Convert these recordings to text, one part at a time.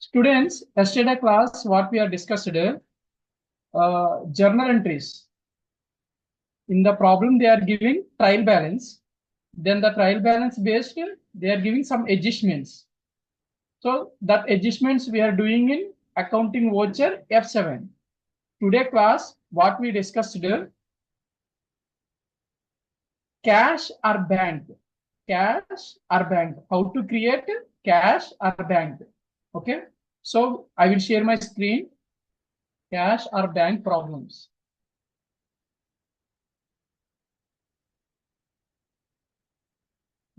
Students, yesterday class, what we are discussed, journal entries. In the problem, they are giving trial balance. Then the trial balance based, they are giving some adjustments. So that adjustments we are doing in accounting voucher F7. Today class, what we discussed, cash or bank. Cash or bank. How to create cash or bank. Okay. So I will share my screen. Cash or bank problems.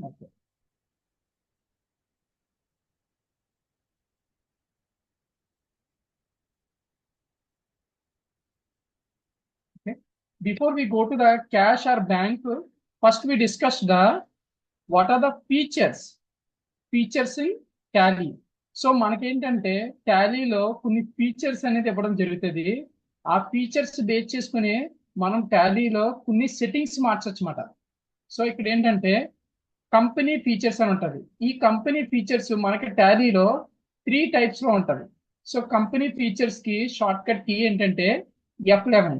Okay. Okay. Before we go to the cash or bank, first we discussed the what are the features in Tally. So మనకేంటంటే టాలీలో కొన్ని features అనేది ఇవ్వడం జరుగుతుంది. ఆ features base చేసుకుని మనం టాలీలో కొన్ని settings మార్చొచ్చు అన్నమాట. సో ఇక్కడ ఏంటంటే కంపెనీ ఫీచర్స్ అని ఉంటుంది. ఈ కంపెనీ ఫీచర్స్ మనకి టాలీలో 3 టైప్స్ లో ఉంటుంది. సో కంపెనీ ఫీచర్స్ కి షార్ట్ కట్ కీ ఏంటంటే F11.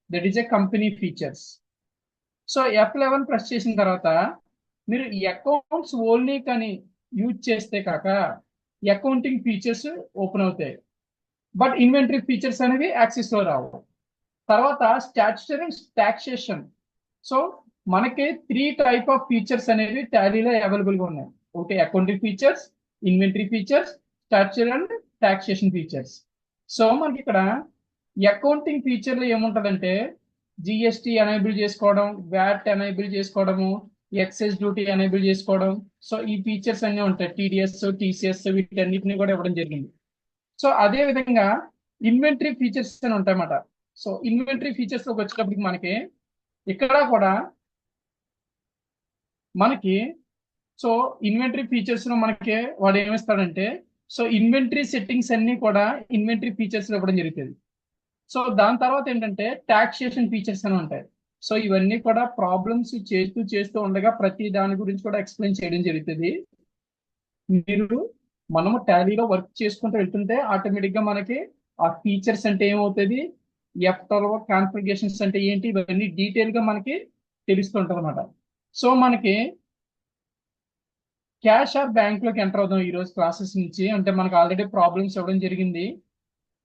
That is a company features. So F11 press చేసిన తర్వాత మీరు అకౌంట్స్ ఓన్లీ కానీ యూజ్ చేస్తే కాక అకౌంటింగ్ ఫీచర్స్ ఓపెన్ అవుతాయి. బట్ ఇన్వెంటరీ ఫీచర్స్ అనేవి యాక్సెస్ లో రావు. తర్వాత స్టాట్యుటరీ టాక్సేషన్. సో మనకి 3 టైప్ ఆఫ్ ఫీచర్స్ అనేవి టాలీలో అవైలబుల్ గా ఉన్నాయి. ఒకటి accounting features, inventory features, statutory and taxation features. So మనకి ఇక్కడ అకౌంటింగ్ ఫీచర్ లో ఏముంటదంటే జిఎస్టీ ఎనేబుల్ చేసుకోవడం, వ్యాట్ ఎనేబుల్ చేసుకోవడము, ఎక్సైజ్ డ్యూటీ ఎనేబుల్ చేసుకోవడం. సో ఈ ఫీచర్స్ అన్ని ఉంటాయి. టీడీఎస్, టీసీఎస్ వీటన్నిటిని కూడా ఇవ్వడం జరిగింది. సో అదే విధంగా ఇన్వెంటరీ ఫీచర్స్ అని ఉంటాయన్నమాట. సో ఇన్వెంటరీ ఫీచర్స్ లోకి వచ్చేటప్పటికి మనకి ఇక్కడ కూడా మనకి సో ఇన్వెంటరీ ఫీచర్స్ లో మనకి వాడు ఏమిస్తాడంటే సో ఇన్వెంటరీ సెట్టింగ్స్ అన్ని కూడా ఇన్వెంటరీ ఫీచర్స్ లో ఇవ్వడం జరుగుతుంది. సో దాని తర్వాత ఏంటంటే టాక్సేషన్ ఫీచర్స్ అని ఉంటాయి. సో ఇవన్నీ కూడా ప్రాబ్లమ్స్ చేస్తూ ఉండగా ప్రతి దాని గురించి కూడా ఎక్స్ప్లెయిన్ చేయడం జరుగుతుంది. మనము టాలీలో వర్క్ చేసుకుంటూ వెళ్తుంటే ఆటోమేటిక్ గా మనకి ఆ ఫీచర్స్ అంటే ఏమవుతుంది, F12 కాన్ఫిగరేషన్స్ అంటే ఏంటి, ఇవన్నీ డీటెయిల్ గా మనకి తెలుస్తుంటది అనమాట. సో మనకి క్యాష్ ఆర్ బ్యాంక్ లోకి ఎంటర్ అవుదాం ఈ రోజు క్లాసెస్ నుంచి. అంటే మనకి ఆల్రెడీ ప్రాబ్లమ్స్ ఇవ్వడం జరిగింది.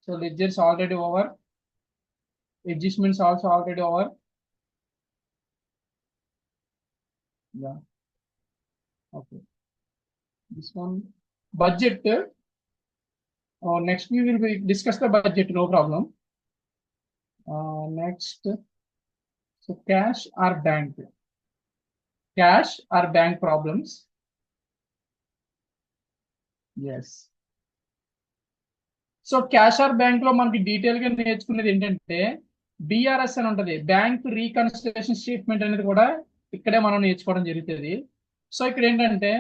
So ledgers already over, adjustments also already over. Yeah. Okay. This one budget. Next we will discuss the budget. No problem. Next, so cash or bank. Cash or bank problems. Yes. So cash or bank లో మనకి detail గా నేర్చుకునేది ఏంటంటే బిఆర్ఎస్ అని ఉంటుంది. Bank reconciliation statement అనేది కూడా ఇక్కడే మనం నేర్చుకోవడం జరుగుతుంది. సో ఇక్కడ ఏంటంటే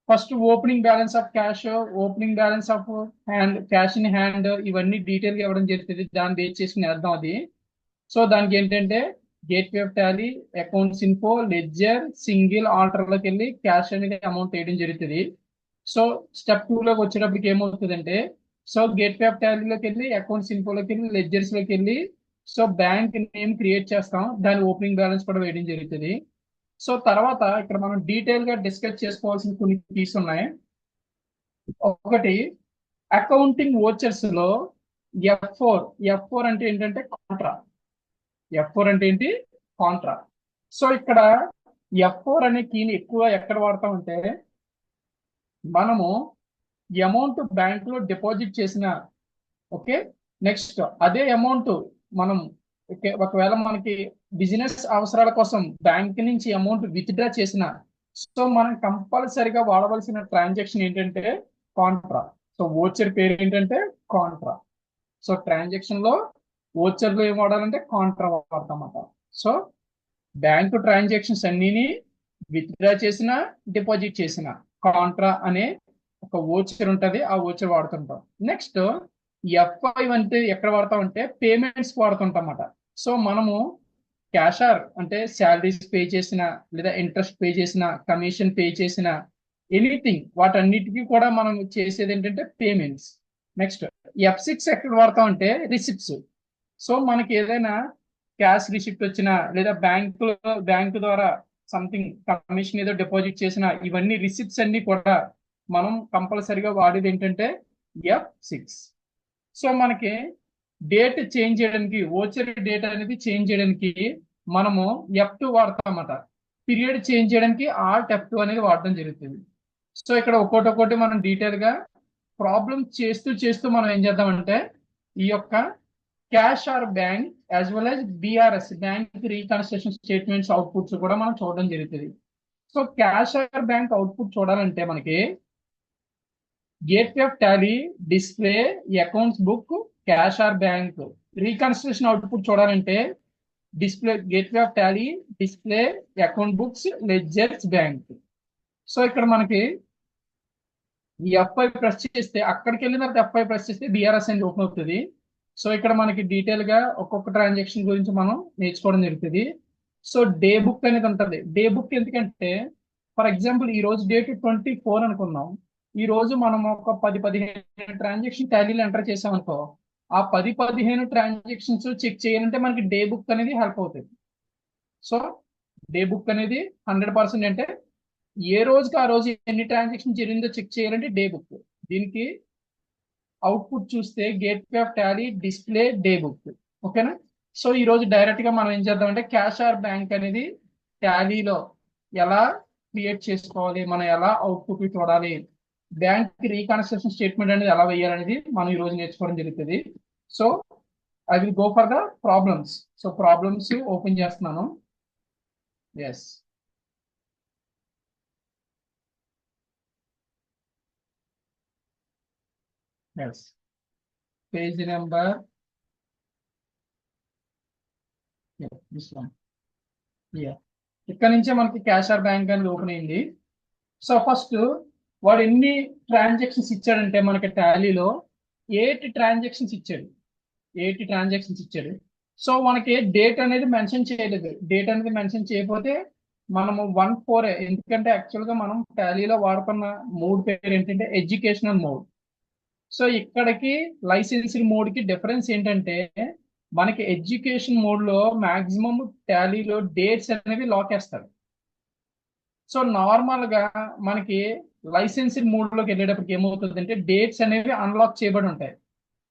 first opening balance of cash, opening balance of hand, cash in hand, ఇవన్నీ డీటెయిల్ గా ఇవ్వడం జరుగుతుంది. దాన్ని బేస్ చేసుకుని వేద్దాం అది. సో దానికి ఏంటంటే gateway of Tally, accounts info, ledger, single alter లోకి వెళ్ళి క్యాష్ అనేది అమౌంట్ వేయడం జరుగుతుంది. సో స్టెప్ 2 లోకి వచ్చేటప్పటికి ఏమవుతుందంటే సో గేట్వే ఆఫ్ టాలీలోకి వెళ్ళి, అకౌంట్స్ ఇన్ఫోలోకి వెళ్ళి, లెడ్జర్స్ లోకి వెళ్ళి సో బ్యాంక్ నేమ్ క్రియేట్ చేస్తాం. దాని ఓపెనింగ్ బ్యాలెన్స్ కూడా వేయడం జరుగుతుంది. సో తర్వాత ఇక్కడ మనం డీటెయిల్ గా డిస్కస్ చేసుకోవాల్సిన కొన్ని కీస్ ఉన్నాయి. ఒకటి అకౌంటింగ్ వోచర్స్ లో F4 అంటే ఏంటంటే కాంట్రా. F4 అంటే ఏంటి, కాంట్రా. సో ఇక్కడ F4 అనే కీని ఎక్కువ ఎక్కడ వాడతామంటే మనము అమౌంట్ బ్యాంక్ లో డిపాజిట్ చేసిన, ఓకే, నెక్స్ట్ అదే అమౌంట్ మనం ఒకవేళ మనకి బిజినెస్ అవసరాల కోసం బ్యాంక్ నుంచి అమౌంట్ విత్డ్రా చేసిన, సో మనం కంపల్సరిగా వాడవలసిన ట్రాన్సాక్షన్ ఏంటంటే కాంట్రా. సో ఓచర్ పేరు ఏంటంటే కాంట్రా. సో ట్రాన్సాక్షన్ లో ఓచర్ లో ఏం వాడాలంటే కాంట్రా వాడతామన్నమాట. సో బ్యాంకు ట్రాన్సాక్షన్స్ అన్నిని విత్డ్రా చేసిన, డిపాజిట్ చేసిన కాంట్రా అనే ఒక ఓచర్ ఉంటుంది. ఆ ఓచర్ వాడుతుంటాం. నెక్స్ట్ F5 అంటే ఎక్కడ వాడతామంటే పేమెంట్స్ వాడుతుంటాం అన్నమాట. సో మనము క్యాషర్ అంటే శాలరీస్ పే చేసిన, లేదా ఇంట్రెస్ట్ పే చేసిన, కమిషన్ పే చేసిన, ఎనీథింగ్ వాటన్నిటికీ కూడా మనం చేసేది ఏంటంటే పేమెంట్స్. నెక్స్ట్ F6 ఎక్కడ వాడతాం అంటే రిసిప్ట్స్. సో మనకి ఏదైనా క్యాష్ రిసిప్ట్ వచ్చినా లేదా బ్యాంకు ద్వారా సంథింగ్ కమిషన్ ఏదో డిపాజిట్ చేసినా ఇవన్నీ రిసిప్ట్స్ అన్ని కూడా మనం కంపల్సరీగా వాడేది ఏంటంటే F6. సో మనకి డేట్ చేంజ్ చేయడానికి ఓచర్ డేట్ అనేది చేంజ్ చేయడానికి మనము F2 వాడతామన్నమాట. పీరియడ్ చేంజ్ చేయడానికి ఆల్ట్ F2 అనేది వాడడం జరుగుతుంది. సో ఇక్కడ ఒక్కొక్కటి మనం డీటెయిల్ గా ప్రాబ్లం చేస్తూ మనం ఏం చేద్దామంటే ఈ యొక్క cash or bank as well as BRS bank reconstruction statements outputs కూడా మనం చూడడం జరుగుతుంది. So cash or bank output చూడాలంటే మనకి gateway of Tally, display, accounts book, cash or bank. Reconstruction output చూడాలంటే display, gateway of Tally, display, account books, ledgers, bank. So ఇక్కడ మనకి ఈ F5 ప్రెస్ చేస్తే అక్కడికి వెళ్ళిన తర్వాత F5 ప్రెస్ చేస్తే BRS అనేది ఓపెన్ అవుతుంది. సో ఇక్కడ మనకి డీటెయిల్ గా ఒక్కొక్క ట్రాన్సాక్షన్ గురించి మనం నేర్చుకోవడం జరుగుతుంది. సో డే బుక్ అనేది ఉంటుంది. డే బుక్ ఎందుకంటే ఫర్ ఎగ్జాంపుల్ ఈ రోజు డేట్ 24 అనుకున్నాం. ఈ రోజు మనం ఒక 10-15 ట్రాన్సాక్షన్ టాలీలో ఎంటర్ చేసాం అనుకో, ఆ 10-15 ట్రాన్సాక్షన్స్ చెక్ చేయాలంటే మనకి డే బుక్ అనేది హెల్ప్ అవుతుంది. సో డే బుక్ అనేది 100% అంటే ఏ రోజుకి ఆ రోజు ఎన్ని ట్రాన్సాక్షన్ జరిగిందో చెక్ చేయాలంటే డే బుక్. దీనికి అవుట్పుట్ చూస్తే gateway of Tally, display, day book. ఓకేనా. సో ఈ రోజు డైరెక్ట్ గా మనం ఏం చేద్దామంటే క్యాష్ ఆర్ బ్యాంక్ అనేది టాలీలో ఎలా క్రియేట్ చేసుకోవాలి, మనం ఎలా అవుట్పుట్ చూడాలి, బ్యాంక్ రీకన్స్ట్రక్షన్ స్టేట్మెంట్ అనేది ఎలా వేయాలనేది మనం ఈ రోజు నేర్చుకోవడం జరుగుతుంది. So I will go for the problems. So problems open చేస్తున్నాను. ఎస్, ఎస్, పేజ్ నెంబర్ ఇక్కడ నుంచే మనకి క్యాష్ ఆర్ బ్యాంక్ అనేది ఓపెన్ అయింది. సో ఫస్ట్ వాడు ఎన్ని ట్రాన్సాక్షన్స్ ఇచ్చాడంటే మనకి టాలీలో 8 ట్రాన్సాక్షన్స్ ఇచ్చాడు. 8 ట్రాన్సాక్షన్స్ ఇచ్చాడు. సో మనకి డేట్ అనేది మెన్షన్ చేయలేదు. డేట్ అనేది మెన్షన్ చేయకపోతే మనము 1-4, ఎందుకంటే యాక్చువల్గా మనం టాలీలో వాడుతున్న మోడ్ పేరు ఏంటంటే ఎడ్యుకేషనల్ మోడ్. సో ఇక్కడికి లైసెన్స్డ్ మోడ్కి డిఫరెన్స్ ఏంటంటే మనకి ఎడ్యుకేషన్ మోడ్లో మాక్సిమం టాలీలో డేట్స్ అనేవి లాక్ వేస్తారు. సో నార్మల్గా మనకి లైసెన్స్డ్ మోడ్లోకి వెళ్ళేటప్పటికి ఏమవుతుందంటే డేట్స్ అనేవి అన్లాక్ చేయబడి ఉంటాయి.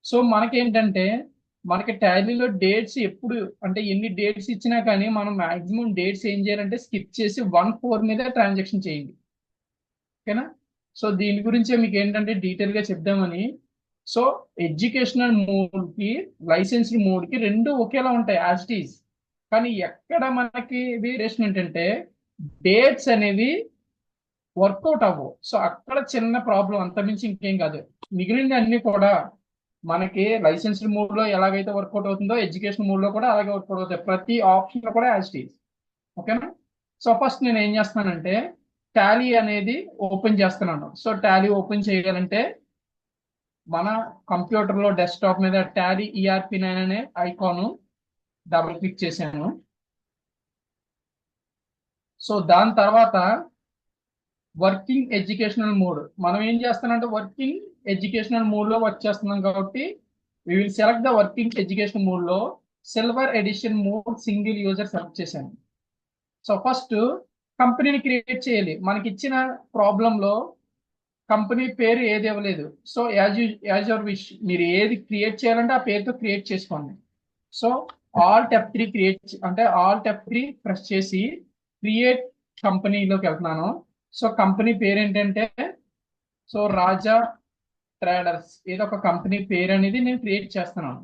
సో మనకేంటంటే మనకి టాలీలో డేట్స్ ఎప్పుడు అంటే ఎన్ని డేట్స్ ఇచ్చినా కానీ మనం మాక్సిమం డేట్స్ ఏం చేయాలంటే స్కిప్ చేసి 1-4 మీద ట్రాన్సాక్షన్ చేయండి. ఓకేనా. సో దీని గురించి మీకు ఏంటంటే డీటెయిల్ గా చెప్దామని. సో ఎడ్యుకేషనల్ మోడ్ కి లైసెన్స్డ్ మోడ్ కి రెండు ఒకేలా ఉంటాయి యాజ్ ఇట్ ఈజ్. కానీ ఎక్కడ మనకి వేరియేషన్ ఏంటంటే డేట్స్ అనేవి వర్కౌట్ అవ్వవు. సో అక్కడ చిన్న ప్రాబ్లం, అంతమించి ఇంకేం కాదు. మిగిలిన అన్ని కూడా మనకి లైసెన్స్డ్ మోడ్ లో ఎలాగైతే వర్కౌట్ అవుతుందో ఎడ్యుకేషన్ మోడ్ లో కూడా అలాగే వర్కౌట్ అవుతాయి. ప్రతి ఆప్షన్ లో కూడా యాజ్ ఇట్ ఈజ్. ఓకేనా. సో ఫస్ట్ నేను ఏం చేస్తానంటే టాలీ అనేది ఓపెన్ చేస్తున్నాను. సో టాలీ ఓపెన్ చేయాలంటే మన కంప్యూటర్ లో డెస్క్టాప్ మీద టాలీ ERP9 అనే ఐకాన్ డబుల్ క్లిక్ చేశాను. సో దాని తర్వాత వర్కింగ్ ఎడ్యుకేషనల్ మోడ్ మనం ఏం చేస్తానంటే వర్కింగ్ ఎడ్యుకేషనల్ మోడ్ లో వర్క్ చేస్తున్నాం కాబట్టి we will select the working education mode లో silver edition mode single user select చేశాను. సో ఫస్ట్ కంపెనీని క్రియేట్ చేయాలి. మనకి ఇచ్చిన ప్రాబ్లంలో కంపెనీ పేరు ఏది ఇవ్వలేదు. సో యాజ్ యువర్ విష్, మీరు ఏది క్రియేట్ చేయాలంటే ఆ పేరుతో క్రియేట్ చేసుకోండి. సో ఆల్ట్ F3 ప్రెస్ చేసి క్రియేట్ కంపెనీలోకి వెళ్తున్నాను. సో కంపెనీ పేరు ఏంటంటే సో రాజా ట్రేడర్స్, ఏదో ఒక కంపెనీ పేరు అనేది నేను క్రియేట్ చేస్తున్నాను.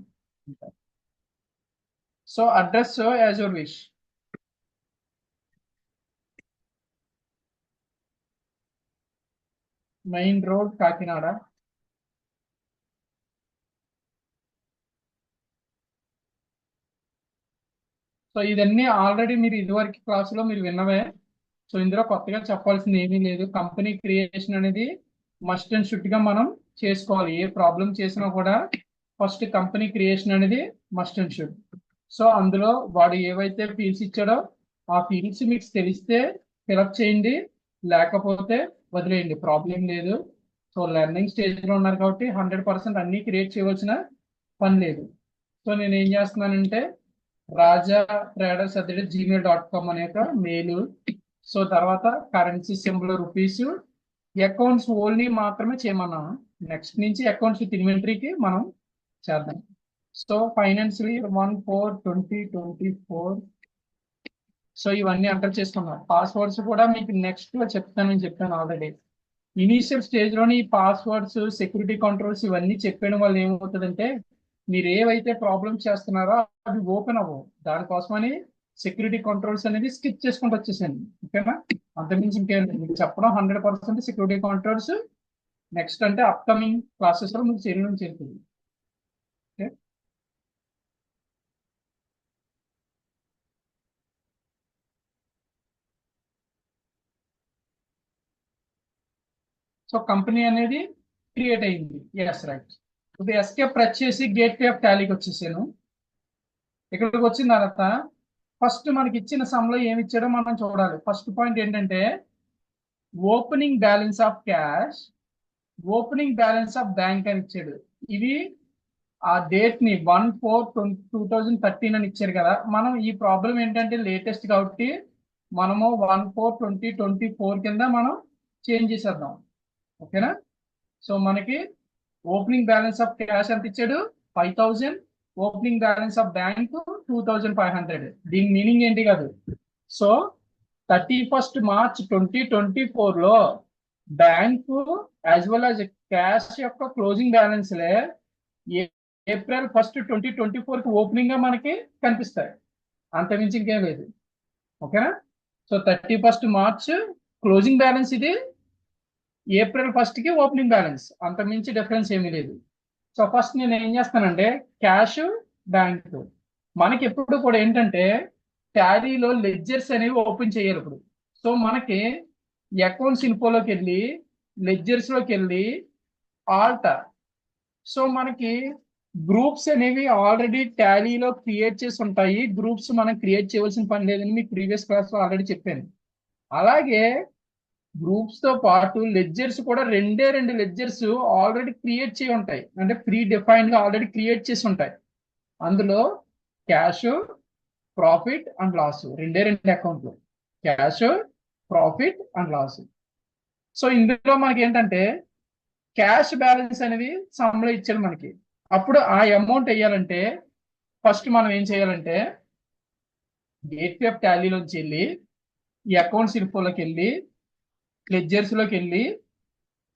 So address as your wish. Main road Kakinada. So ఇదన్నీ ఆల్రెడీ మీరు ఇదివరకు క్లాసులో మీరు విన్నవే. సో ఇందులో కొత్తగా చెప్పాల్సింది ఏమీ లేదు. కంపెనీ క్రియేషన్ అనేది మస్ట్ అండ్ షుడ్ గా మనం చేసుకోవాలి. ఏ ప్రాబ్లం చేసినా కూడా ఫస్ట్ కంపెనీ క్రియేషన్ అనేది మస్ట్ అండ్ షుడ్. సో అందులో వాడు ఏవైతే ఫీల్డ్స్ ఇచ్చాడో ఆ ఫీల్డ్స్ మీకు తెలిస్తే ఫిలప్ చేయండి, లేకపోతే వదిలేయండి, ప్రాబ్లం లేదు. సో లెర్నింగ్ స్టేజ్లో ఉన్నారు కాబట్టి 100% అన్నీ క్రియేట్ చేయవలసిన పని లేదు. సో నేను ఏం చేస్తున్నానంటే రాజా ట్రేడర్స్ @gmail.com అనే ఒక మెయిల్, సో తర్వాత currency symbol rupees, accounts only మాత్రమే చేయమన్నాను. నెక్స్ట్ నుంచి అకౌంట్స్ విత్ ఇన్వెంటరీకి మనం చేద్దాం. So financial year 1/4/2024. సో ఇవన్నీ ఎంటర్ చేసుకున్నాం. పాస్వర్డ్స్ కూడా మీకు నెక్స్ట్ లో చెప్తానని చెప్పాను ఆల్రెడీ. ఇనీషియల్ స్టేజ్ లోని ఈ పాస్వర్డ్స్, సెక్యూరిటీ కంట్రోల్స్ ఇవన్నీ చెప్పడం వల్ల ఏమవుతుందంటే మీరు ఏవైతే ప్రాబ్లమ్స్ చేస్తున్నారో అవి ఓపెన్ అవ్వవు. దానికోసమని సెక్యూరిటీ కంట్రోల్స్ అనేది స్కిప్ చేసుకుంటూ వచ్చేసాను. ఓకేనా? అంతకుమించి ఇంకేం లేదు. మీకు చెప్పడం 100% సెక్యూరిటీ కంట్రోల్స్ నెక్స్ట్ అంటే అప్కమింగ్ క్లాసెస్ లో మీకు చేయడం జరుగుతుంది. ఓకే, సో కంపెనీ అనేది క్రియేట్ అయింది. Yes, right. ఇప్పుడు ఎస్కేప్ ప్రెస్ చేసి గేట్ వే ఆఫ్ టాలీకి వచ్చేసాను. ఇక్కడికి వచ్చిన తర్వాత ఫస్ట్ మనకి ఇచ్చిన సమ్లో ఏమి ఇచ్చాడో మనం చూడాలి. ఫస్ట్ పాయింట్ ఏంటంటే opening balance of cash, opening balance of bank అని ఇచ్చాడు. ఇవి ఆ డేట్ ని 1/4/2013 అని ఇచ్చారు కదా. మనం ఈ ప్రాబ్లం ఏంటంటే లేటెస్ట్ కాబట్టి మనము 1/4/2024 కింద మనం చేంజ్ చేసేద్దాం. ఓకేనా? సో మనకి ఓపెనింగ్ బ్యాలెన్స్ ఆఫ్ క్యాష్ ఎంత ఇచ్చాడు? 5,000. Opening balance of bank 2,500. దీని మీనింగ్ ఏంటి కాదు. సో 31st March 2024 లో bank as well as cash యొక్క క్లోజింగ్ బ్యాలెన్స్లే April 1st 2024 కి ఓపెనింగ్ గా మనకి కనిపిస్తాయి. అంతమించి ఇంకేం లేదు. ఓకేనా? So 31st March closing balance ఇది, April 1st కి ఓపెనింగ్ బ్యాలెన్స్, అంతమించి డిఫరెన్స్ ఏమీ లేదు. సో ఫస్ట్ నేను ఏం చేస్తానంటే క్యాష్, బ్యాంక్ మనకి ఎప్పుడు కూడా ఏంటంటే టాలీలో లెడ్జర్స్ అనేవి ఓపెన్ చేయాలి ఇప్పుడు. సో మనకి అకౌంట్స్ ఇన్ఫోలోకి వెళ్ళి లెడ్జర్స్ లోకి వెళ్ళి ఆల్టర్, సో మనకి గ్రూప్స్ అనేవి ఆల్రెడీ టాలీలో క్రియేట్ చేసి ఉంటాయి. గ్రూప్స్ మనం క్రియేట్ చేయవలసిన పని లేదని మీకు ప్రీవియస్ క్లాస్ లో ఆల్రెడీ చెప్పాను. అలాగే గ్రూప్స్ తో పాటు లెడ్జర్స్ కూడా రెండు లెడ్జర్స్ ఆల్రెడీ క్రియేట్ చేసి ఉంటాయి, అంటే ప్రీ డిఫైన్డ్ గా ఆల్రెడీ క్రియేట్ చేసి ఉంటాయి. అందులో క్యాష్, ప్రాఫిట్ అండ్ లాస్, రెండు అకౌంట్లు, cash, profit and loss. So ఇందులో మనకి ఏంటంటే క్యాష్ బ్యాలెన్స్ అనేది సమ్లో ఇచ్చాడు మనకి. అప్పుడు ఆ అమౌంట్ వేయాలంటే ఫస్ట్ మనం ఏం చేయాలంటే గేట్ వే ఆఫ్ టాలీలోంచి వెళ్ళి ఈ అకౌంట్స్ ఇన్ఫోలోకి వెళ్ళి లెడ్జర్స్ లోకి వెళ్ళి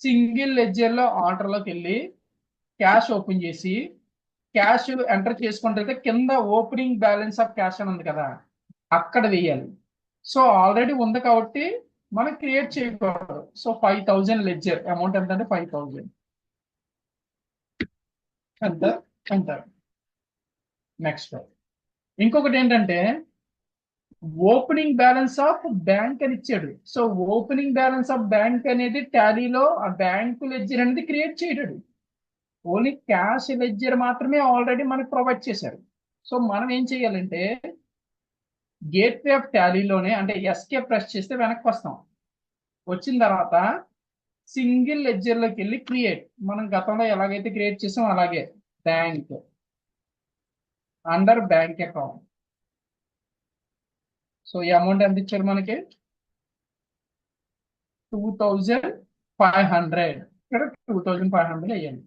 సింగిల్ లెడ్జర్ లో ఆర్డర్ లోకి వెళ్ళి క్యాష్ ఓపెన్ చేసి క్యాష్ ఎంటర్ చేసుకుంటే కింద ఓపెనింగ్ బ్యాలెన్స్ ఆఫ్ క్యాష్ అని ఉంది కదా, అక్కడ వేయాలి. సో ఆల్రెడీ ఉంది కాబట్టి మనం క్రియేట్ చేయకూడదు. సో 5,000 లెడ్జర్ అమౌంట్ ఎంత అంటే 5,000 ఎంటర్ ఎంటర్. నెక్స్ట్ ఇంకొకటి ఏంటంటే ఓపెనింగ్ బ్యాలెన్స్ ఆఫ్ బ్యాంక్ అని ఇచ్చాడు. So opening balance of bank అనేది టాలీలో ఆ బ్యాంక్ లెడ్జర్ అనేది క్రియేట్ చేయడు. ఓన్లీ క్యాష్ లెడ్జర్ మాత్రమే ఆల్రెడీ మనకు ప్రొవైడ్ చేశారు. సో మనం ఏం చేయాలంటే గేట్ వే ఆఫ్ టాలీలోనే అంటే ఎస్కే ప్రెస్ చేస్తే వెనక్కి వస్తాం. వచ్చిన తర్వాత సింగిల్ లెడ్జర్ లోకి వెళ్ళి క్రియేట్, మనం గతంలో ఎలాగైతే క్రియేట్ చేసాం అలాగే bank under bank account. So ఈ అమౌంట్ ఎంత ఇచ్చారు మనకి? 2,500. ఇక్కడ 2,500 అయ్యండి.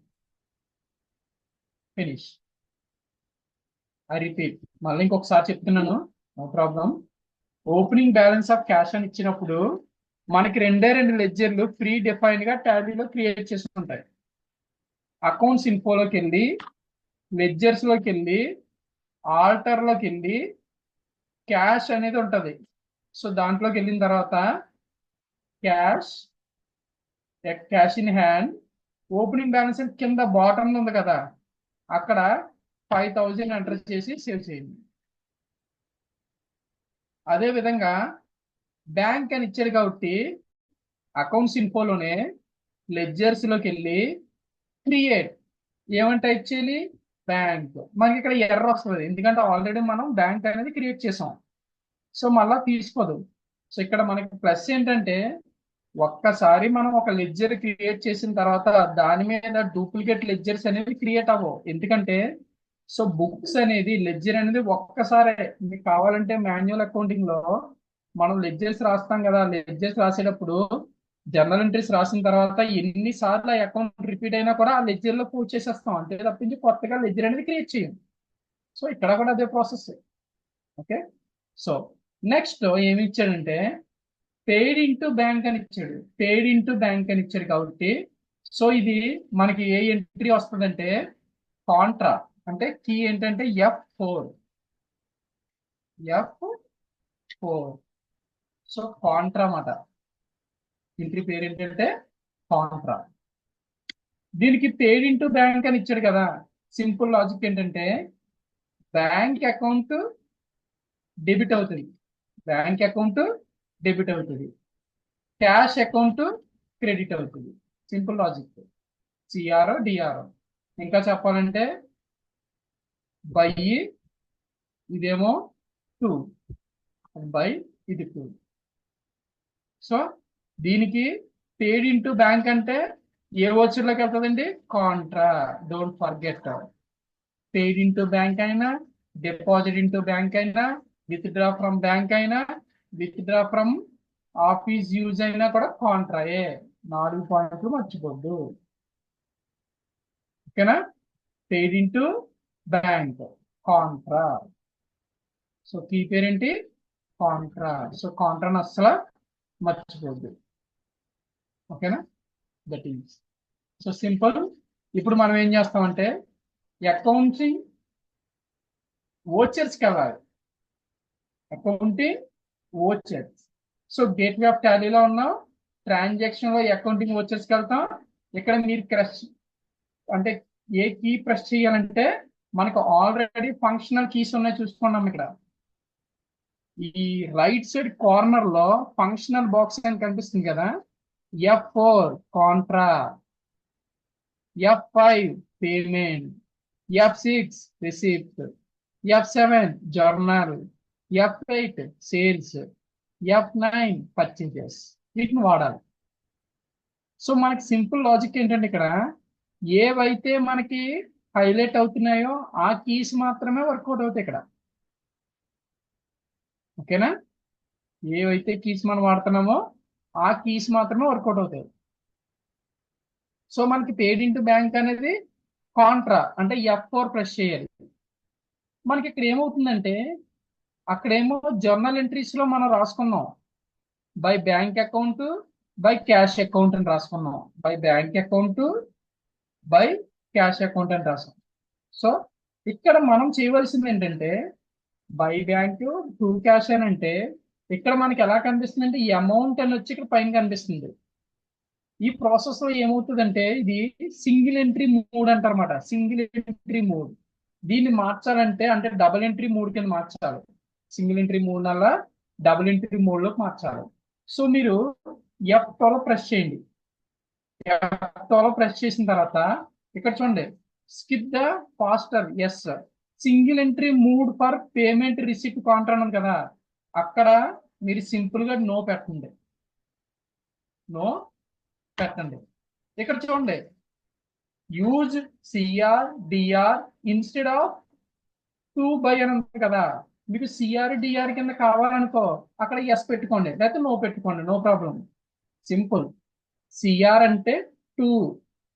ఫినిష్. ఐ రిపీట్, మళ్ళీ ఇంకొకసారి చెప్తున్నాను, no problem. Opening balance of cash అని ఇచ్చినప్పుడు మనకి రెండు లెడ్జర్లు ప్రీ డిఫైన్డ్ గా టాలీలో క్రియేట్ చేసి ఉంటాయి. అకౌంట్స్ ఇన్ఫోలోకి వెళ్ళి లెడ్జర్స్ లోకి వెళ్ళి ఆల్టర్ లోకి వెళ్ళి క్యాష్ అనేది ఉంటది. సో దాంట్లోకి వెళ్ళిన తర్వాత cash, cash in hand, opening balance కింద బాటమ్ ఉంది కదా, అక్కడ 5,000 ఎంటర్ చేసి సేవ్ చేయండి. అదే విధంగా బ్యాంక్ అని ఇచ్చారు కాబట్టి అకౌంట్స్ ఇన్ఫోలోనే లెడ్జర్స్ లోకి వెళ్ళి క్రియేట్ ఏమంటే ఇచ్చేయాలి బ్యాంక్. మనకి ఇక్కడ ఎర్రర్ వస్తుంది, ఎందుకంటే ఆల్రెడీ మనం బ్యాంక్ అనేది క్రియేట్ చేసాం. సో మళ్ళీ తీసుకోదు. సో ఇక్కడ మనకి ప్లస్ ఏంటంటే ఒక్కసారి మనం ఒక లెడ్జర్ క్రియేట్ చేసిన తర్వాత దాని మీద డూప్లికేట్ లెడ్జర్స్ అనేవి క్రియేట్ అవ్వవు. ఎందుకంటే సో బుక్స్ అనేది లెడ్జర్ అనేది ఒక్కసారే. మీకు కావాలంటే మాన్యువల్ అకౌంటింగ్ లో మనం లెడ్జర్స్ రాస్తాం కదా, లెడ్జర్స్ రాసేటప్పుడు జర్నల్ ఎంట్రీస్ రాసిన తర్వాత ఎన్నిసార్లు ఆ అకౌంట్ రిపీట్ అయినా కూడా ఆ లెడ్జర్ లో పూర్తి చేసేస్తాం, అంతే తప్పించి కొత్తగా లెడ్జర్ అనేది క్రియేట్ చేయం. సో ఇక్కడ కూడా అదే ప్రాసెస్. ఓకే. సో నెక్స్ట్ ఏమి ఇచ్చాడంటే పేడ్ ఇంటూ బ్యాంక్ అని ఇచ్చాడు. పేడ్ ఇంటూ బ్యాంక్ అని ఇచ్చాడు కాబట్టి సో ఇది మనకి ఏ ఎంట్రీ వస్తుందంటే కాంట్రా. అంటే కీ ఏంటంటే F4. F4. సో కాంట్రా మాట. ఎంట్రీ పేరు ఏంటంటే కాంట్రా. దీనికి పేడ్ ఇంటూ బ్యాంక్ అని ఇచ్చాడు కదా. సింపుల్ లాజిక్ ఏంటంటే బ్యాంక్ అకౌంట్ డెబిట్ అవుతుంది, బ్యాంక్ అకౌంట్ డెబిట్ అవుతుంది, క్యాష్ అకౌంట్ క్రెడిట్ అవుతుంది. Simple logic. CRO DRO. ఇంకా చెప్పాలంటే బై ఇదేమో 2, బై ఇది 2. సో దీనికి పేడ్ ఇంటూ బ్యాంక్ అంటే ఏ వచ్చర్లోకి వెళ్తుందండి? Contra. Don't forget. Paid into bank అయినా, డిపాజిట్ ఇంటూ బ్యాంక్ అయినా, విత్డ్రా ఫ్రమ్ బ్యాంక్ అయినా, విత్డ్రా ఫ్రమ్ ఆఫీస్ యూజ్ అయినా కూడా కాంట్రాయే. 4 పాయింట్లు మర్చిపోద్దు. ఓకేనా? Paid into bank contra. So key పేరేంటి? కాంట్రా. సో కాంట్రాని అస్సలు మర్చిపోద్దు. ఓకేనా? That is so simple. ఇప్పుడు మనం ఏం చేస్తామంటే అకౌంటింగ్ ఓచర్స్కి వెళ్ళాలి. Accounting vouchers. So gateway of టాలీలో ఉన్నాం, ట్రాన్సాక్షన్ లో అకౌంటింగ్ ఓచర్స్కి వెళ్తాం. ఇక్కడ మీరు ప్రెస్ అంటే ఏ కీ ప్రెస్ చేయాలంటే మనకు ఆల్రెడీ ఫంక్షనల్ కీస్ ఉన్నాయి చూసుకున్నాం. ఇక్కడ ఈ రైట్ సైడ్ కార్నర్ లో ఫంక్షనల్ బాక్స్ అని కనిపిస్తుంది కదా. F4 Contra, F5 payment, F6 receipt, F7 journal, F8 sales, F9 purchases. వీటిని వాడాలి. సో మనకి సింపుల్ లాజిక్ ఏంటంటే ఇక్కడ ఏవైతే మనకి హైలైట్ అవుతున్నాయో ఆ కీస్ మాత్రమే వర్కౌట్ అవుతాయి ఇక్కడ. ఓకేనా? ఏవైతే కీస్ మనం వాడుతున్నామో ఆ కీస్ మాత్రమే వర్కౌట్ అవుతాయి. సో మనకి పేడ్ ఇంటూ బ్యాంక్ అనేది కాంట్రా అంటే F4 ప్రెస్ చేయాలి. మనకి ఇక్కడ ఏమవుతుందంటే అక్కడేమో జర్నల్ ఎంట్రీస్ లో మనం రాసుకున్నాం by bank account, by cash account అని రాసుకున్నాం. By bank account, by cash account అని రాసాం. సో ఇక్కడ మనం చేయవలసింది ఏంటంటే బై బ్యాంక్ టు క్యాష్ అని అంటే ఇక్కడ మనకి ఎలా కనిపిస్తుంది అంటే ఈ అమౌంట్ అని వచ్చి ఇక్కడ పైన కనిపిస్తుంది. ఈ ప్రాసెస్ లో ఏమవుతుందంటే ఇది సింగిల్ ఎంట్రీ మోడ్ అంటారన్నమాట. Single entry mode. దీన్ని మార్చాలంటే అంటే డబుల్ ఎంట్రీ మోడ్ కింద మార్చాలి. సింగిల్ ఎంట్రీ మోడ్ వల్ల డబుల్ ఎంట్రీ మోడ్ లోకి మార్చాలి. సో మీరు F12 ప్రెస్ చేయండి. F12 ప్రెస్ చేసిన తర్వాత ఇక్కడ చూడండి skip the faster. Yes. Single entry mode for payment receipt contra ఉంది కదా, అక్కడ మీరు సింపుల్ గా నో పెట్టండి. నో పెట్టండి. ఇక్కడ చూడండి use CR DR instead of 2 by అని ఉంది కదా. మీకు సిఆర్ డిఆర్ కింద కావాలనుకో అక్కడ ఎస్ పెట్టుకోండి, లేకపోతే నో పెట్టుకోండి, నో ప్రాబ్లం. సింపుల్. సిఆర్ అంటే 2,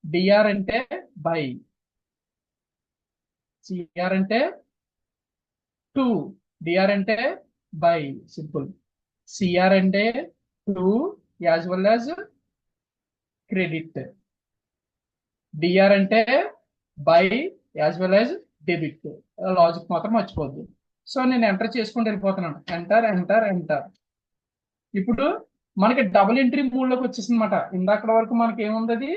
డిఆర్ అంటే బై. సిఆర్ అంటే 2, డిఆర్ అంటే బై. సింపుల్. సిఆర్ అంటే 2 as well as credit, DR అంటే by as well as debit. Logic మాత్రం మర్చిపోద్దు. సో నేను ఎంటర్ చేసుకుంటూ వెళ్ళిపోతున్నాను. Enter enter enter. ఇప్పుడు మనకి డబుల్ ఎంట్రీ మోడ్ లోకి వచ్చేసింది అనమాట. ఇందాక వరకు మనకి ఏముంది, అది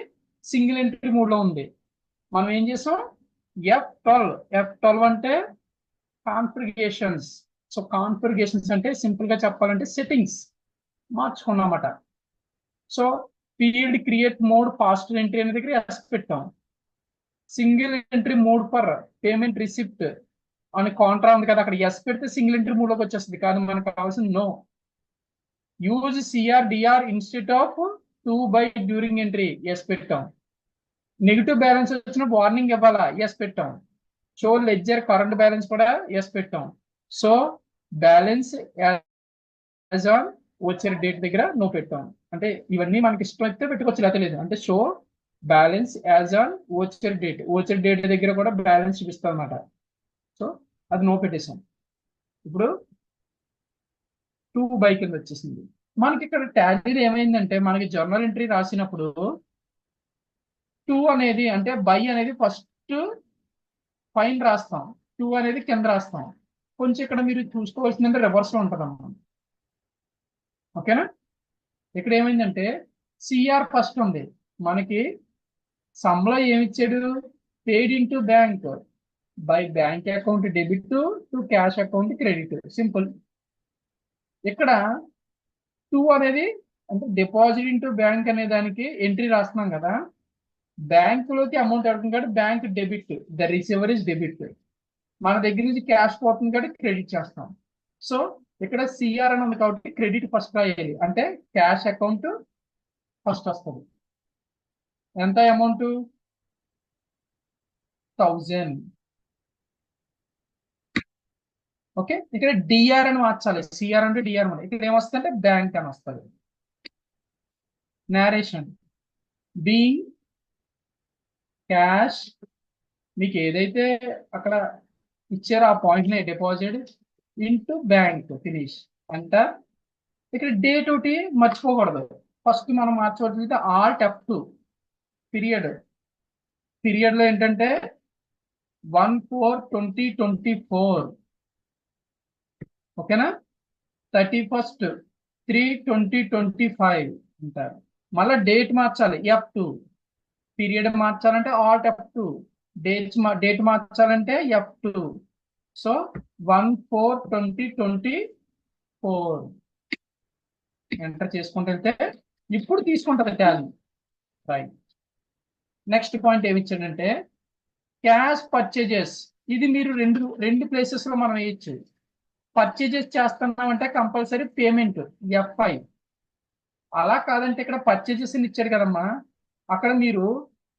సింగిల్ ఎంట్రీ మోడ్ లో ఉంది. మనం ఏం చేసాం F12 అంటే కాన్ఫిగరేషన్స్. సో కాన్ఫిగరేషన్స్ అంటే సింపుల్ గా చెప్పాలంటే సెట్టింగ్స్ మార్చుకున్నామట. So field create mode fast entry అనే దగ్గర ఎస్ పెట్టాం. Single entry mode for payment receipt అని కాంట్రా ఉంది కదా, అక్కడ ఎస్ పెడితే సింగిల్ ఎంట్రీ మోడ్ లోకి వచ్చేస్తుంది. కాదు మనకు కావాల్సింది no. Use CR DR instead of 2 by during entry yes పెట్టాం. నెగిటివ్ బ్యాలెన్స్ వచ్చిన వార్నింగ్ ఇవ్వాలా ఎస్ పెట్టాం. షో లెడ్జర్ కరెంట్ బ్యాలెన్స్ కూడా ఎస్ పెట్టాం. సో బ్యాలెన్స్ యాజ్ ఆన్ వచ్చే డేట్ దగ్గర నో పెట్టాం. అంటే ఇవన్నీ మనకి ఇష్టం అయితే పెట్టుకోవచ్చు, లేకపోతే లేదు. అంటే షో బ్యాలెన్స్ యాజ్ ఆన్ వచ్చే డేట్ దగ్గర కూడా బ్యాలెన్స్ చూపిస్తాం అనమాట. సో అది నో పెట్టేసాం. ఇప్పుడు 2 by కింద వచ్చేసింది. మనకి ఇక్కడ టాలీలో ఏమైందంటే మనకి జర్నల్ ఎంట్రీ రాసినప్పుడు 2 అనేది అంటే బై అనేది ఫస్ట్ పైన రాస్తాం, 2 అనేది కింద రాస్తాం. కొంచెం ఇక్కడ మీరు చూసుకోవాల్సిందంటే రివర్స్ లో ఉంటుంది అన్నమాట. ఓకేనా? ఇక్కడ ఏమైందంటే సిఆర్ ఫస్ట్ ఉంది మనకి. సమ్లో ఏమి ఇచ్చాడు? పేడ్ in to bank by bank account debit to cash account credit. Simple. ఇక్కడ 2 అనేది అంటే డిపాజిట్ ఇన్ టు బ్యాంక్ అనే దానికి ఎంట్రీ రాస్తున్నాం కదా. బ్యాంకులోకి అమౌంట్ అడుగుతుంది కాబట్టి bank debit, the receiver is debit. మన దగ్గర నుంచి క్యాష్ పోతుంది కాబట్టి క్రెడిట్ చేస్తాం. సో ఇక్కడ సిఆర్ అని ఉంది కాబట్టి క్రెడిట్ ఫస్ట్ రాయాలి. అంటే క్యాష్ అకౌంట్ ఫస్ట్ వస్తుంది. ఎంత అమౌంట్? 1000. ఓకే, ఇక్కడ డిఆర్ అని మార్చాలి. సిఆర్ అంటే డిఆర్ అని. ఇక్కడ ఏమొస్తుంది అంటే బ్యాంక్ అని వస్తుంది. నేరేషన్ బీయింగ్ క్యాష్, మీకు ఏదైతే అక్కడ ఇచ్చారో ఆ పాయింట్ నే డిపాజిట్ ఇంటూ బ్యాంక్ ఫినిష్ అంట. ఇక్కడ డేట్ ఒకటి మర్చిపోకూడదు. ఫస్ట్ మనం మార్చవలసింది ఆల్ట్ F2 పీరియడ్. పీరియడ్ లో ఏంటంటే 1/4/2024. ఓకేనా? 31/3/2025 అంటారు. మళ్ళీ డేట్ మార్చాలి F2. పీరియడ్ మార్చాలంటే ఆల్ట్ F2. డేట్ మార్చాలంటే F2. సో 1/4/2024 ఎంటర్ చేసుకుంటూ వెళ్తే ఇప్పుడు తీసుకుంటుంది టాలీ. రైట్. నెక్స్ట్ పాయింట్ ఏమి ఇచ్చాడంటే క్యాష్ పర్చేజెస్. ఇది మీరు రెండు ప్లేసెస్ లో మనం వేయచ్చు. పర్చేజెస్ చేస్తున్నామంటే కంపల్సరీ పేమెంట్ F5. అలా కాదంటే ఇక్కడ పర్చేజెస్ ఇచ్చారు కదమ్మా, అక్కడ మీరు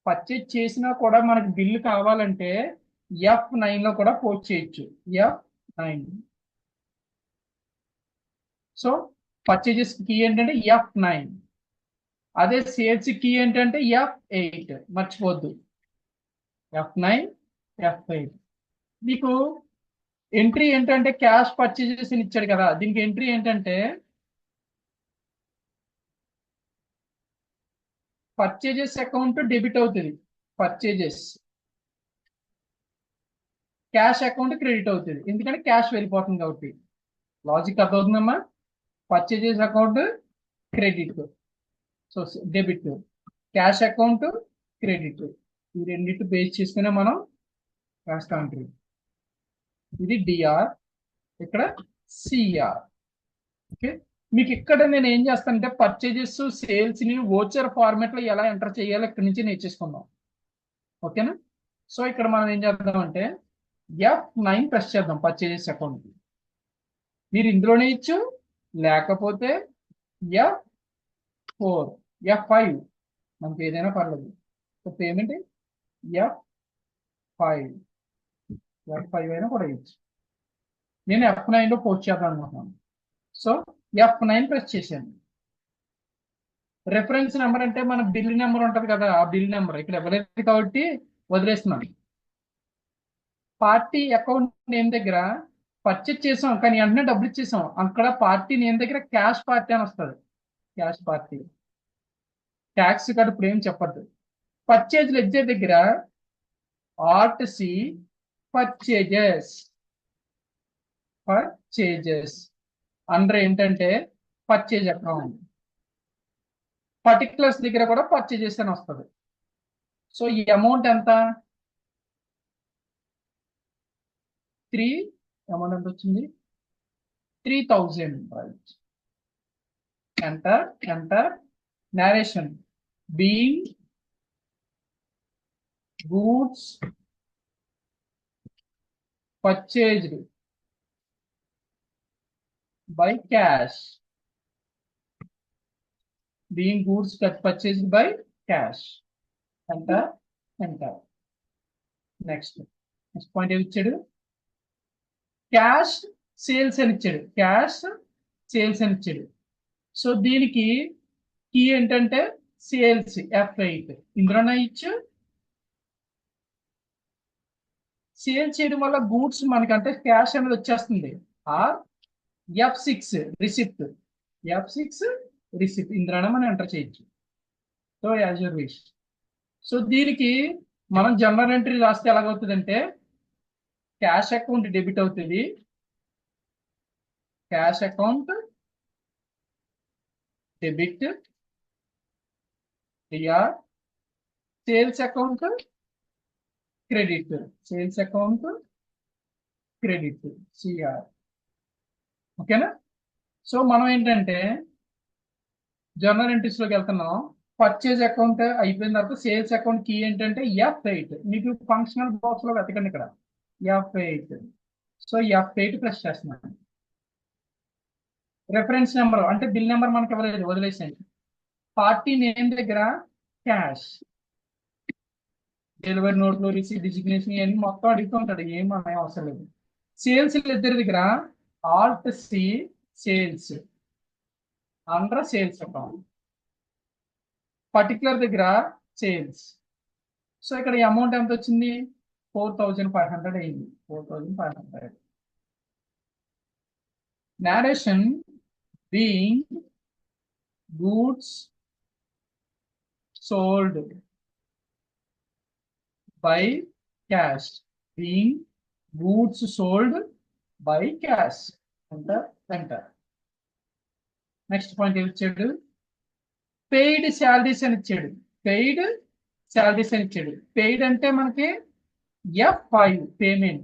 పర్చేజ్ చేసినా కూడా మనకు బిల్లు కావాలంటే F9 లో కూడా పోస్ట్ చేయొచ్చు. F9. సో పర్చేజెస్ కీ ఏంటంటే F9. అదే సేల్స్ కీ ఏంటంటే F8. మర్చిపోద్దు. F9 F8. మీకు ఎంట్రీ ఏంటంటే క్యాష్ పర్చేజెస్ ఇచ్చాడు కదా, దీనికి ఎంట్రీ ఏంటంటే పర్చేజెస్ అకౌంట్ డెబిట్ అవుతుంది, పర్చేజెస్. క్యాష్ అకౌంట్ క్రెడిట్ అవుతుంది, ఎందుకంటే క్యాష్ వెళ్ళిపోతుంది కాబట్టి. లాజిక్ అర్థమవుతుందమ్మా? Purchases account credit, so debit. Cash account credit, ఈ రెండింటి బేస్ చేసుకునే మనం రాస్తాం. ఇది డిఆర్, ఇక్కడ సిఆర్. ఓకే, మీకు ఇక్కడ నేను ఏం చేస్తానంటే పర్చేజెస్ సేల్స్ ని వోచర్ ఫార్మాట్ లో ఎలా ఎంటర్ చేయాలో ఇక్కడ నుంచి నేర్చేసుకుందాం. ఓకేనా? సో ఇక్కడ మనం ఏం చేద్దామంటే F9 ప్రెస్ చేద్దాం పర్చేజెస్ అకౌంట్. మీరు ఇందులోనే ఇచ్చు, లేకపోతే F4 F5 మనకి ఏదైనా పర్లేదు. సో పేమెంట్ F5 అయినా కూడా ఇచ్చు. నేను F9 లో పోస్ట్ చేద్దాం అనుకుంటున్నాను. సో F9 ప్రెస్ చేశాను. రెఫరెన్స్ నెంబర్ అంటే మన బిల్ నెంబర్ ఉంటుంది కదా, ఆ బిల్ నెంబర్ ఇక్కడ ఇవ్వలేదు కాబట్టి వదిలేస్తున్నాను. పార్టీ అకౌంట్ నేమ్ దగ్గర పర్చేజ్ చేసాం కానీ వెంటనే డబ్బులు ఇచ్చేసాం, అక్కడ పార్టీ నేమ్ దగ్గర క్యాష్ పార్టీ అని వస్తుంది. Cash party. ట్యాక్స్ కార్డు ఇప్పుడు ఏం చెప్పద్దు. పర్చేజ్ లెడ్జర్ దగ్గర ఆల్ట్ సి పర్చేజెస్. అండర్ ఏంటంటే పర్చేజ్ అకౌంట్. పర్టికులర్స్ దగ్గర కూడా పర్చేజెస్ అని వస్తుంది. సో ఈ అమౌంట్ ఎంత? 3 అమౌంట్ ఎంత వచ్చింది? 3000. Right. Enter. narration being goods purchased by cash being goods purchased by cash. Enter enter. Next point ఏమి ఇచ్చాడు? క్యాష్ సేల్స్ అని ఇచ్చాడు. క్యాష్ సేల్స్ అని ఇచ్చాడు. సో దీనికి కీ ఏంటంటే సేల్స్ F8. ఇందులోనే ఇచ్చు సేల్ చేయడం వల్ల గూడ్స్ మనకంటే క్యాష్ అనేది వచ్చేస్తుంది. Are F6 receipt. F6 receipt ఇందులోనే మనం ఎంటర్ చేయొచ్చు. So as your wish. So దీనికి మనం జనరల్ ఎంట్రీ రాస్తే ఎలాగవుతుందంటే క్యాష్ అకౌంట్ డెబిట్ అవుతుంది. Cash account debit DR. Sales account credit. Sales account credit CR. ఓకేనా? సో మనం ఏంటంటే జనరల్ ఎంట్రీస్ లోకి వెళ్తున్నాం. పర్చేజ్ అకౌంట్ అయిపోయిన తర్వాత సేల్స్ అకౌంట్ కీ ఏంటంటే F8. మీకు ఫంక్షనల్ బాక్స్ లో వెతకండి ఇక్కడ F8. సో F8 ప్రెస్ చేస్తున్నాను. రెఫరెన్స్ నెంబర్ అంటే బిల్ నెంబర్ మనకి ఇవ్వలేదు, వదిలేసేయండి. పార్టీ నేమ్ దగ్గర క్యాష్, డెలివరీ నోట్లు, రిసీట్, డిజిగ్నేషన్ ఇవన్నీ మొత్తం అడుగుతూ ఉంటాడు. ఏం అనే అవసరం లేదు. సేల్స్ ఇద్దరి దగ్గర Alt C sales under sales account. Particular దగ్గర సేల్స్. సో ఇక్కడ ఈ అమౌంట్ ఎంత వచ్చింది? 4500 అయింది. 4500. narration being goods sold by cash. being goods sold by cash. enter enter. Next point ఏమి ఇచ్చాడు? పెయిడ్ శాలరీస్ అని ఇచ్చాడు. పెయిడ్ శాలరీస్ అని ఇచ్చాడు. పెయిడ్ అంటే మనకి F5 payment.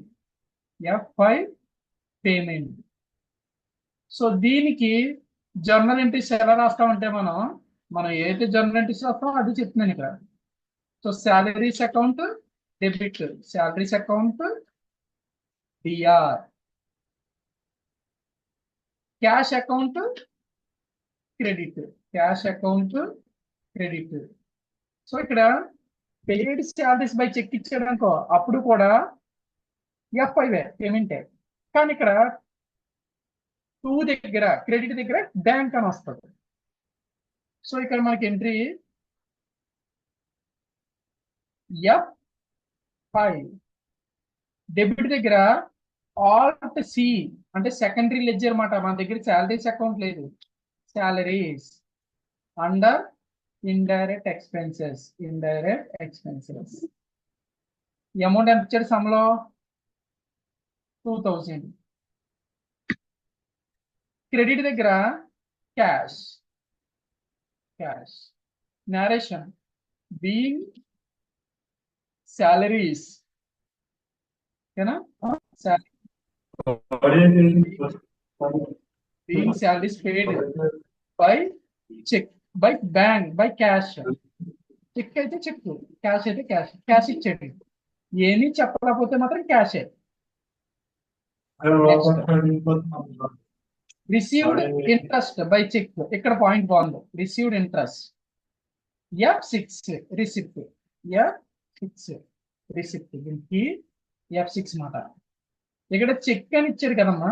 F5 payment. So దీనికి జర్నల్ ఎంట్రీస్ ఎలా రాస్తామంటే మనం ఏదైతే జర్నల్ ఎంట్రీస్ రాస్తామో అది చెప్తున్నాను ఇక్కడ. So salaries account debit. Salaries account DR. Cash account credit. Cash account credit. So ఇక్కడ పెయిడ్ శాలరీస్ బై చెక్ ఇచ్చాడు అనుకో, అప్పుడు కూడా F5 పేమెంటే. కానీ ఇక్కడ 2 దగ్గర క్రెడిట్ దగ్గర బ్యాంక్ అని వస్తుంది. సో ఇక్కడ మనకి ఎంట్రీ F5. డెబిట్ దగ్గర Alt C అంటే సెకండరీ లెడ్జర్ అన్నమాట. మన దగ్గర శాలరీస్ అకౌంట్ లేదు. Salaries under indirect expenses. Indirect expenses. ఈ అమౌంట్ ఎంత ఇచ్చాడు? సమ్లో 2000. క్రెడిట్ దగ్గర cash. Cash. narration being salaries. ఓకేనా? being salaries paid by check, by bank, by cash. Cheque అయితే చెక్, క్యాష్ అయితే క్యాష్. క్యాష్ ఇచ్చేది ఏమీ చెప్పకపోతే మాత్రం క్యాషే. Received interest by cheque. ఇక్కడ పాయింట్ బాగుంది. Received interest F6 receipt. F6 receipt. దీనికి F6 మాట. ఇక్కడ చెక్ అని ఇచ్చాడు కదమ్మా,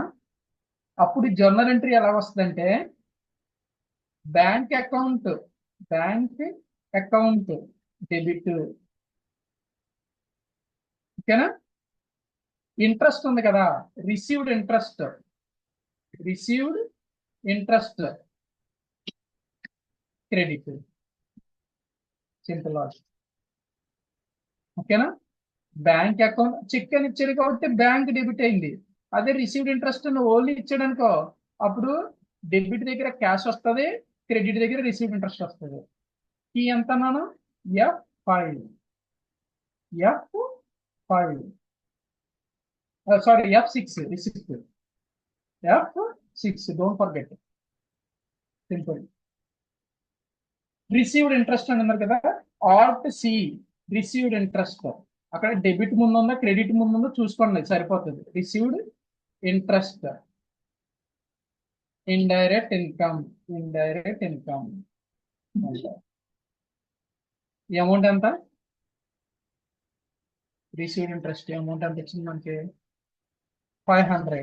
అప్పుడు జర్నల్ ఎంట్రీ ఎలా వస్తుందంటే బ్యాంక్ అకౌంట్ డెబిట్. ఓకేనా? ఇంట్రెస్ట్ ఉంది కదా, received interest credit. Simple logic. ఓకేనా? బ్యాంక్ అకౌంట్ చెక్ అని ఇచ్చాడు కాబట్టి బ్యాంక్ డెబిట్ అయింది. అదే రిసీవ్డ్ ఇంట్రెస్ట్ ఓన్లీ ఇచ్చాడు అనుకో, అప్పుడు డెబిట్ దగ్గర క్యాష్ వస్తుంది, క్రెడిట్ దగ్గర రిసీవ్డ్ ఇంట్రెస్ట్ వస్తుంది. ఈ ఎంత అన్నాను? F5. Sorry F6 receipt. F6 don't forget. Simple. Received interest అని అన్నారు కదా, Alt C రిసీవ్డ్ ఇంట్రెస్ట్. అక్కడ డెబిట్ ముందు ఉందా క్రెడిట్ ముందు ఉందో చూసుకోండి, సరిపోతుంది. Received interest. Indirect income. ఈ అమౌంట్ ఎంత? రిసీవ్డ్ ఇంట్రెస్ట్ అమౌంట్ ఎంత వచ్చింది మనకి? 500.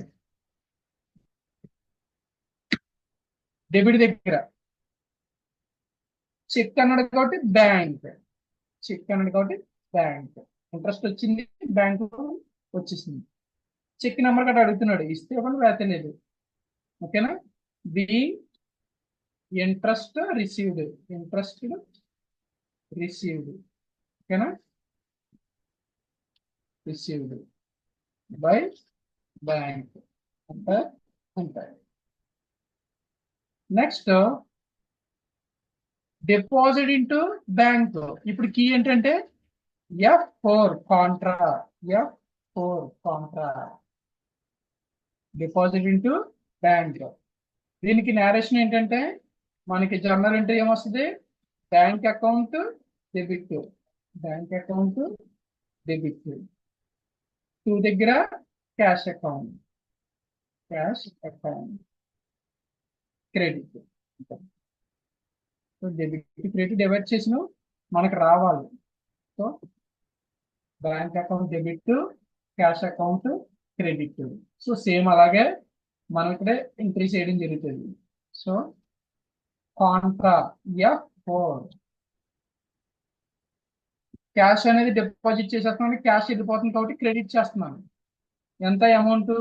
డెబిట్ దగ్గర చెక్ అన్నాడు కాబట్టి బ్యాంక్, చెక్ అన్నాడు కాబట్టి బ్యాంక్ ఇంట్రెస్ట్ వచ్చింది, బ్యాంకు వచ్చేసింది. చెక్ నెంబర్ గట్రా అడుగుతున్నాడు, ఇస్తే ఇవ్వండి లేకపోతే లేదు. ఓకేనా? The interest received, interest received. ఓకేనా? రిసీవ్డ్ బై బ్యాంక్ అంటే అంతే. Next deposit into bank. ఇప్పుడు కీ ఏంటంటే F4 Contra, F4 Contra, deposit into bank. దీనికి నేరేషన్ ఏంటంటే మనకి జర్నల్ ఎంట్రీ ఏమొస్తుంది? Bank account debit, bank account debit. 2 దగ్గర cash account, cash account credit. So debit credit divide చేసిన మనకు రావాలి. So bank account debit, cash account credit. So same అలాగే మనం ఇక్కడ ఎంట్రీ చేయడం జరుగుతుంది. సో కాంట్రా F4, క్యాష్ అనేది డిపాజిట్ చేసేస్తున్నాను, క్యాష్ వెళ్ళిపోతుంది కాబట్టి క్రెడిట్ చేస్తున్నాను. ఎంత అమౌంట్?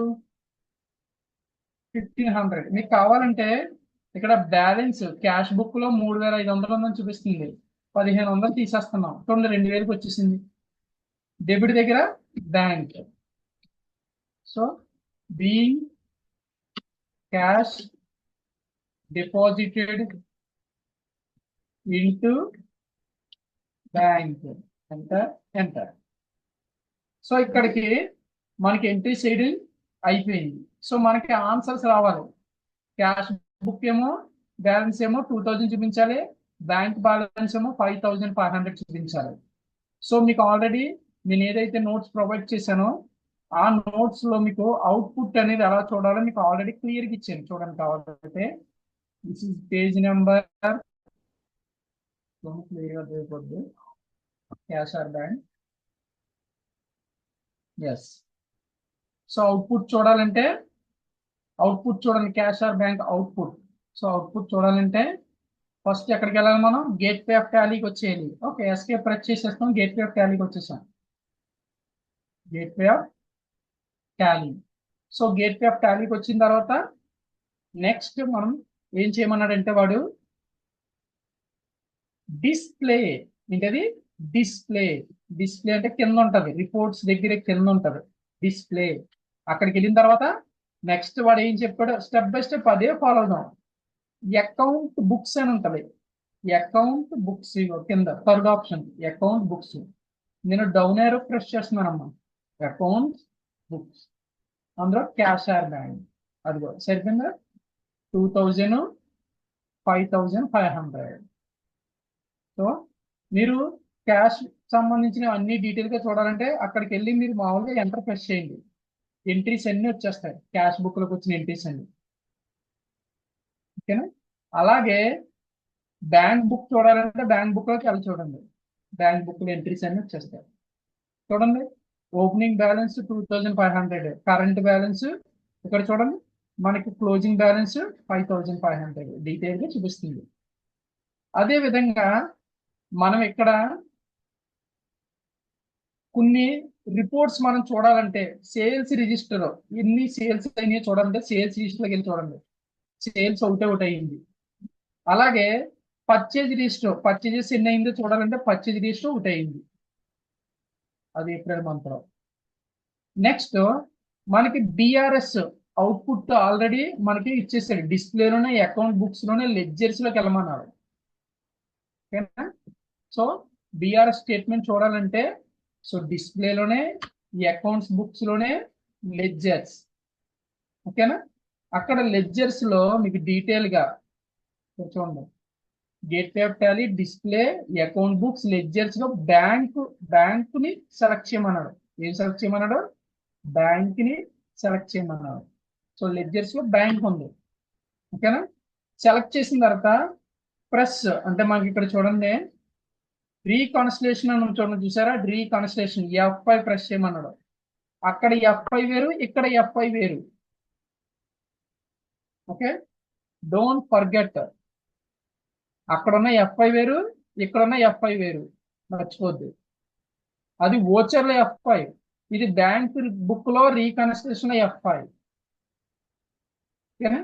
1500. మీకు కావాలంటే ఇక్కడ బ్యాలెన్స్ క్యాష్ బుక్ లో 3500 ఉందని చూపిస్తుంది, 1500 తీసేస్తున్నాం, 2000కి వచ్చేసింది. డెబిట్ దగ్గర bank. So being cash deposited into bank, enter enter. So ఇక్కడికి మనకి ఎంట్రీ చేయడం అయిపోయింది. సో మనకి ఆన్సర్స్ రావాలి. క్యాష్ బుక్ ఏమో బ్యాలెన్స్ ఏమో 2000 చూపించాలి, బ్యాంక్ బ్యాలెన్స్ ఏమో 5500 చూపించాలి. సో మీకు ఆల్రెడీ నేను ఏదైతే నోట్స్ ప్రొవైడ్ చేశానో ఆ నోట్స్ లో మీకు అవుట్పుట్ అనేది ఎలా చూడాలో మీకు ఆల్రెడీ క్లియర్గా ఇచ్చాను. చూడండి కావాలంటే దిస్ ఇస్ పేజ్ నెంబర్, క్లియర్గా చేయకూడదు, cash or bank. Yes. So output చూడాలంటే అవుట్పుట్ చూడండి, cash or bank output. So output చూడాలంటే ఫస్ట్ ఎక్కడికి వెళ్ళాలి? మనం గేట్ వే ఆఫ్ టాలీకి వచ్చేయాలి. ఓకే, ఎస్కేప్ ప్రెస్ చేసేస్తాం, గేట్ వే ఆఫ్ టాలీకి వచ్చేసాం. Gateway of Tally. So gateway of టాలీకి వచ్చిన తర్వాత నెక్స్ట్ మనం ఏం చేయమన్నాడంటే వాడు డిస్ప్లే. ఏంటది? డిస్ప్లే. డిస్ప్లే అంటే కింద ఉంటది, రిపోర్ట్స్ దగ్గర కింద ఉంటది డిస్ప్లే. అక్కడికి వెళ్ళిన తర్వాత నెక్స్ట్ వాడు ఏం చెప్పాడు, స్టెప్ బై స్టెప్ అదే ఫాలో అవుదాం. అకౌంట్ బుక్స్ అని ఉంటది, అకౌంట్ బుక్స్ కింద థర్డ్ ఆప్షన్ అకౌంట్ బుక్స్. నేను డౌన్ ఏరో ప్రెస్ చేస్తున్నానమ్మా. అకౌంట్ బుక్స్, అందులో క్యాష్ ఆర్ బ్యాంక్. అదిగో సరిపోయిందా? 2000, 5500. సో మీరు క్యాష్ సంబంధించిన అన్ని డీటెయిల్ గా చూడాలంటే అక్కడికి వెళ్ళి మీరు మామూలుగా ఎంటర్ ప్రెస్ చేయండి, ఎంట్రీస్ అన్ని వచ్చేస్తాయి, క్యాష్ బుక్ లోకి వచ్చిన ఎంట్రీస్ అన్ని. ఓకేనా? అలాగే బ్యాంక్ బుక్ చూడాలంటే బ్యాంక్ బుక్ లోకి వెళ్ళి చూడండి, బ్యాంక్ బుక్ లో ఎంట్రీస్ అన్ని వచ్చేస్తాయి. చూడండి, ఓపెనింగ్ బ్యాలెన్స్ 2500, కరెంట్ బ్యాలెన్స్ ఇక్కడ చూడండి, మనకి క్లోజింగ్ బ్యాలెన్స్ 5500 డీటెయిల్ గా చూపిస్తుంది. అదే విధంగా మనం ఇక్కడ కొన్ని రిపోర్ట్స్ మనం చూడాలంటే సేల్స్ రిజిస్టర్ ఎన్ని సేల్స్ అయినాయి చూడాలంటే సేల్స్ రిజిస్టర్కి వెళ్ళి చూడండి, సేల్స్ ఒకటి అయింది. అలాగే పర్చేజ్ రిజిస్టర్, పర్చేజెస్ ఎన్ని అయిందో చూడాలంటే పర్చేజ్ రిజిస్టర్ ఒకటి అయింది, అది ఏప్రిల్ మంత్ లో. నెక్స్ట్ మనకి డిఆర్ఎస్ అవుట్పుట్ ఆల్రెడీ మనకి ఇచ్చేసాడు, డిస్ప్లేలోనే అకౌంట్ బుక్స్ లోనే లెడ్జర్స్ లోకి వెళ్ళమన్నారు. ఓకేనా? సో డిఆర్ఎస్ స్టేట్మెంట్ చూడాలంటే సో డిస్ప్లేలోనే ఈ అకౌంట్స్ బుక్స్ లోనే లెడ్జర్స్. ఓకేనా? అక్కడ లెడ్జర్స్ లో మీకు డీటెయిల్ గా చూడండి, gate way of Tally, display, account books, ledgers లో బ్యాంక్ ని సెలెక్ట్ చేయమన్నాడు. ఏం సెలెక్ట్ చేయమన్నాడు? బ్యాంక్ ని సెలెక్ట్ చేయమన్నాడు. సో లెడ్జర్స్ లో బ్యాంక్ ఉంది. ఓకేనా? సెలెక్ట్ చేసిన తర్వాత ప్రెస్ అంటే మనకి ఇక్కడ చూడండి రీకాన్స్టిట్యూషన్ అని చూడండి, చూసారా? రీకాన్స్టిట్యూషన్ F5 ప్రెస్ చేయమన్నాడు. అక్కడ F5 వేరు, ఇక్కడ F5 వేరు. Okay, don't forget. అక్కడ ఉన్న F5 వేరు, ఇక్కడ ఉన్న F5 వేరు, మర్చిపోద్దు. అది ఓచర్లో F5, ఇది బ్యాంక్ బుక్ లో రీకన్స్ట్రక్షన్ F5. ఓకేనా?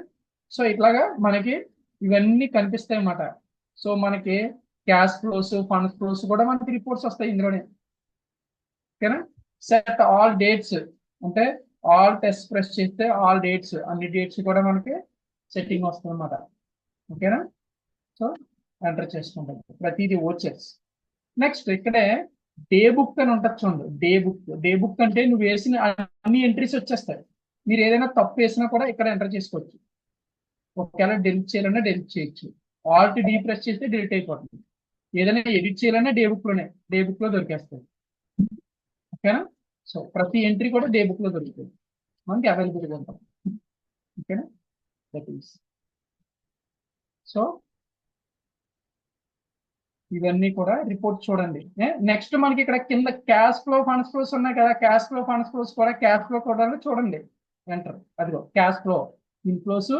సో ఇట్లాగా మనకి ఇవన్నీ కనిపిస్తాయి అన్నమాట. సో మనకి క్యాష్ ఫ్లోస్, ఫండ్ ఫ్లోస్ కూడా మనకి రిపోర్ట్స్ వస్తాయి ఇందులోనే. ఓకేనా? సెట్ ఆల్ డేట్స్ అంటే ఆల్ టెస్ట్ ప్రెస్ చేస్తే ఆల్ డేట్స్, అన్ని డేట్స్ కూడా మనకి సెట్టింగ్ వస్తుంది అన్నమాట. ఓకేనా? సో ఎంటర్ చేసుకుంటాం ప్రతిదీ ఓచర్స్. నెక్స్ట్ ఇక్కడే డే బుక్ అని ఉంటుంది చూడండి. డే బుక్, డే బుక్ అంటే నువ్వు వేసిన అన్ని ఎంట్రీస్ వచ్చేస్తాయి. మీరు ఏదైనా తప్పు వేసినా కూడా ఇక్కడ ఎంటర్ చేసుకోవచ్చు. ఒకవేళ డెలిట్ చేయాలన్నా డెలిట్ చేయొచ్చు. ఆల్ట్ డీ ప్రెస్ చేస్తే డెలిట్ అయిపోతుంది. ఏదైనా ఎడిట్ చేయాలన్నా డే బుక్ లో దొరికేస్తుంది. ఓకేనా? సో ప్రతి ఎంట్రీ కూడా డే బుక్ లో దొరుకుతుంది, మనకి అవైలబుల్గా ఉంటాం. ఓకేనా? దట్ ఈస్ సో ఇవన్నీ కూడా రిపోర్ట్ చూడండి. నెక్స్ట్ మనకి ఇక్కడ కింద క్యాష్ ఫ్లో ఫండ్స్ ఫ్లోస్ ఉన్నాయి కదా, క్యాష్ ఫ్లో ఫండ్స్ ఫ్లోస్ కూడా క్యాష్ ఫ్లో కూడా చూడండి. ఎంటర్, అదిగో క్యాష్ ఫ్లో ఇన్ఫ్లోస్